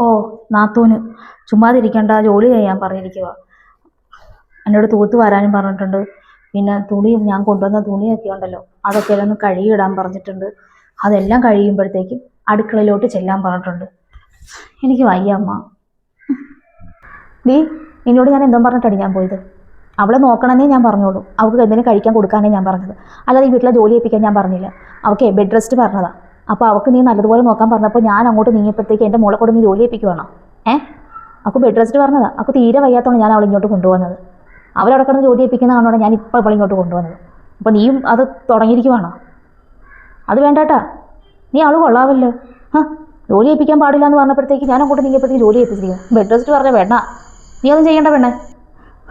ഓ, നാത്തൂന് ചുമ്മാതിരിക്കണ്ട, ജോലി ചെയ്യാൻ പറഞ്ഞിരിക്കുക. എന്നോട് തൂത്ത് വരാനും പറഞ്ഞിട്ടുണ്ട്. പിന്നെ തുണിയും, ഞാൻ കൊണ്ടുവന്ന തുണിയൊക്കെ ഉണ്ടല്ലോ, അതൊക്കെ ഒന്ന് കഴുകിയിടാൻ പറഞ്ഞിട്ടുണ്ട്. അതെല്ലാം കഴിയുമ്പോഴത്തേക്കും അടുക്കളയിലോട്ട് ചെല്ലാൻ പറഞ്ഞിട്ടുണ്ട്. എനിക്ക് വയ്യ അമ്മ. നിന്നോട് ഞാൻ എന്തോ പറഞ്ഞിട്ടാണ് ഞാൻ പോയത്? അവളെ നോക്കണമെന്നേ ഞാൻ പറഞ്ഞോളൂ. അവൾക്ക് എന്തെങ്കിലും കഴിക്കാൻ കൊടുക്കാനേ ഞാൻ പറഞ്ഞത്. അല്ലാതെ ഈ വീട്ടിലെ ജോലി ഏൽപ്പിക്കാൻ ഞാൻ പറഞ്ഞില്ല. അവൾക്ക് ബെഡ് റെസ്റ്റ് പറഞ്ഞതാണ്. അപ്പോൾ അവൾക്ക് നീ നല്ലതുപോലെ നോക്കാൻ പറഞ്ഞപ്പോൾ ഞാൻ അങ്ങോട്ട് നീങ്ങിയപ്പോഴത്തേക്ക് എൻ്റെ മോളെ കൊണ്ട് നീ ജോലി ഏൽപ്പിക്കുവാണോ? അവൾക്ക് ബെഡ് റെസ്റ്റ് പറഞ്ഞതാണ്. അവൾക്ക് തീരെ വയ്യാത്തതാണ് ഞാൻ അവളെ ഇങ്ങോട്ട് കൊണ്ടുവന്നത്. അവരവിടെ കിടന്ന് ജോലി ഏൽപ്പിക്കുന്ന കാണുവാണ് ഞാൻ ഇപ്പോൾ അവളെ ഇങ്ങോട്ട് കൊണ്ടുവന്നത്. അപ്പോൾ നീയും അത് തുടങ്ങിയിരിക്കുവാണോ? അത് വേണ്ടാട്ടാ. നീ അവൾ കൊള്ളാവല്ലോ. ജോലി ഏൽപ്പിക്കാൻ പാടില്ല എന്ന് പറഞ്ഞപ്പോഴത്തേക്ക് ഞാൻ അങ്ങോട്ട് നീങ്ങിയപ്പോഴത്തേക്ക് ജോലി ഏൽപ്പിച്ചിരിക്കുന്നു. ബെഡ് റെസ്റ്റ് പറഞ്ഞ വേണ്ട, നീ ഒന്നും ചെയ്യേണ്ട പെണ്ണേ.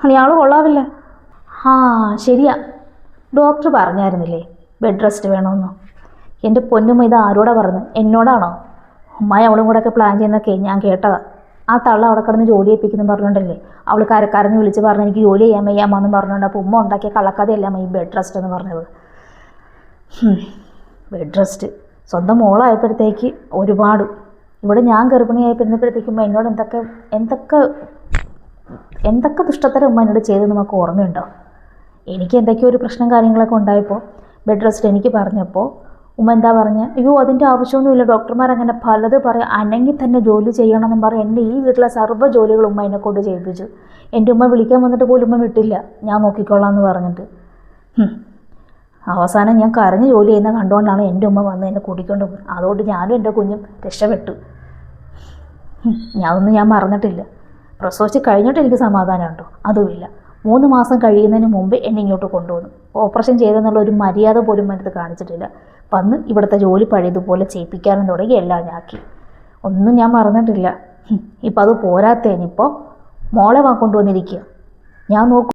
നീ ആൾ കൊള്ളാവില്ല. ശരിയാ, ഡോക്ടർ പറഞ്ഞായിരുന്നില്ലേ ബെഡ് റെസ്റ്റ് വേണമെന്ന്? എൻ്റെ പൊന്നുമ്മ ഇത് ആരോടാ പറഞ്ഞത്? എന്നോടാണോ? ഉമ്മായി അവളും കൂടെ ഒക്കെ പ്ലാൻ ചെയ്യുന്നതൊക്കെ ഞാൻ കേട്ടതാ. ആ തള്ള അവിടെ കിടന്ന് ജോലി ഏൽപ്പിക്കുന്നു പറഞ്ഞുകൊണ്ടല്ലേ അവൾ കരഞ്ഞ് വിളിച്ച് പറഞ്ഞു എനിക്ക് ജോലി ചെയ്യാൻ വയ്യാമെന്ന് പറഞ്ഞുകൊണ്ട്. അപ്പോൾ ഉമ്മ ഉണ്ടാക്കിയ കള്ളക്കഥയല്ല ഈ ബെഡ് റെസ്റ്റ് എന്ന് പറഞ്ഞത്. ബെഡ് റെസ്റ്റ് സ്വന്തം മോളായപ്പോഴത്തേക്ക് ഒരുപാട്. ഇവിടെ ഞാൻ ഗർഭിണിയായപ്പോഴത്തേക്കും ഉമ്മ എന്നോട് എന്തൊക്കെ ദുഷ്ടത്തരം ഉമ്മ എന്നോട് ചെയ്തെന്ന് നമുക്ക് ഓർമ്മയുണ്ടോ? എനിക്ക് എന്തൊക്കെയോ ഒരു പ്രശ്നം കാര്യങ്ങളൊക്കെ ഉണ്ടായപ്പോൾ ബെഡ് റെസ്റ്റ് എനിക്ക് പറഞ്ഞപ്പോൾ ഉമ്മ എന്താ പറഞ്ഞത്? അയ്യോ അതിൻ്റെ ആവശ്യമൊന്നുമില്ല, ഡോക്ടർമാർ അങ്ങനെ പലത് പറയും, അനങ്ങി തന്നെ ജോലി ചെയ്യണമെന്നും പറഞ്ഞ് എൻ്റെ ഈ വീട്ടിലെ സർവ്വ ജോലികളും ഉമ്മ എന്നെ കൊണ്ട് ചെയ്യിപ്പിച്ചു. എൻ്റെ ഉമ്മ വിളിക്കാൻ വന്നിട്ട് പോലും ഉമ്മ വിട്ടില്ല, ഞാൻ നോക്കിക്കൊള്ളാം എന്ന് പറഞ്ഞിട്ട്. അവസാനം ഞാൻ കരഞ്ഞ് ജോലി ചെയ്യുന്ന കണ്ടുകൊണ്ടാണ് എൻ്റെ ഉമ്മ വന്ന് എന്നെ കൂട്ടിക്കൊണ്ട് പോകുന്നത്. അതുകൊണ്ട് ഞാനും എൻ്റെ കുഞ്ഞും രക്ഷപ്പെട്ടു. ഞാനൊന്നും ഞാൻ മറന്നിട്ടില്ല. പ്രസവിച്ച് കഴിഞ്ഞിട്ട് എനിക്ക് സമാധാനമുണ്ടോ? അതുമില്ല. 3 മാസം കഴിയുന്നതിന് മുമ്പ് എന്നെ ഇങ്ങോട്ട് കൊണ്ടുവന്നു. ഓപ്പറേഷൻ ചെയ്തെന്നുള്ള ഒരു മര്യാദ പോലും എടുത്ത് കാണിച്ചിട്ടില്ല. വന്ന് ഇവിടുത്തെ ജോലി പഴയതുപോലെ ചെയ്യിപ്പിക്കാനും തുടങ്ങി, എല്ലാം ഞാക്കി. ഒന്നും ഞാൻ മറന്നിട്ടില്ല. ഇപ്പം അത് പോരാത്തേനിപ്പോൾ മോളെ കൊണ്ടുവന്നിരിക്കുക. ഞാൻ നോക്കും.